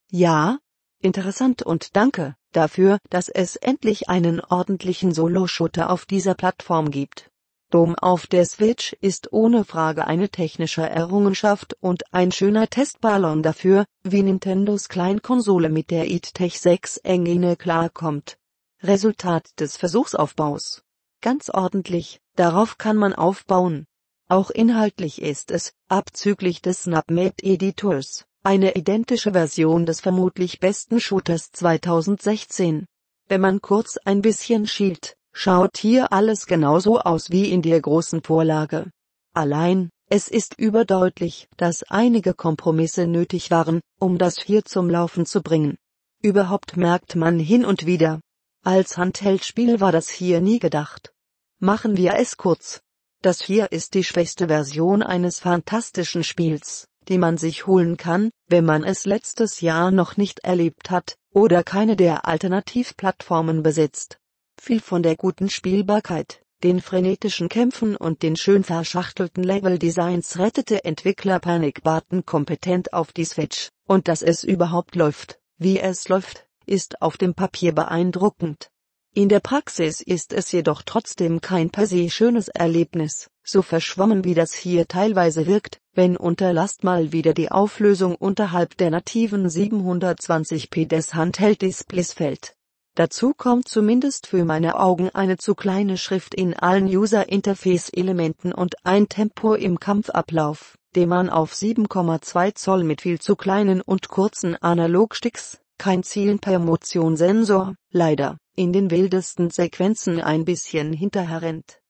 Ja. Interessant und danke dafür, dass es endlich einen ordentlichen Solo-Shooter auf dieser Plattform gibt. Doom auf der Switch ist ohne Frage eine technische Errungenschaft und ein schöner Testballon dafür, wie Nintendos Kleinkonsole mit der EdTech 6 Engine klarkommt. Resultat des Versuchsaufbaus. Ganz ordentlich, darauf kann man aufbauen. Auch inhaltlich ist es, abzüglich des Snapmap-Editors, eine identische Version des vermutlich besten Shooters 2016. Wenn man kurz ein bisschen schielt, schaut hier alles genauso aus wie in der großen Vorlage. Allein, es ist überdeutlich, dass einige Kompromisse nötig waren, um das hier zum Laufen zu bringen. Überhaupt merkt man hin und wieder, als Handheld-Spiel war das hier nie gedacht. Machen wir es kurz. Das hier ist die schwächste Version eines fantastischen Spiels, die man sich holen kann, wenn man es letztes Jahr noch nicht erlebt hat, oder keine der Alternativplattformen besitzt. Viel von der guten Spielbarkeit, den frenetischen Kämpfen und den schön verschachtelten Leveldesigns rettete Entwickler Panic Button kompetent auf die Switch, und dass es überhaupt läuft, wie es läuft, ist auf dem Papier beeindruckend. In der Praxis ist es jedoch trotzdem kein per se schönes Erlebnis, so verschwommen wie das hier teilweise wirkt, wenn unter Last mal wieder die Auflösung unterhalb der nativen 720p des Handheld-Displays fällt. Dazu kommt zumindest für meine Augen eine zu kleine Schrift in allen User-Interface-Elementen und ein Tempo im Kampfablauf, den man auf 7,2 Zoll mit viel zu kleinen und kurzen Analogsticks, kein Zielen per Motionssensor, leider, in den wildesten Sequenzen ein bisschen hinterherrennt.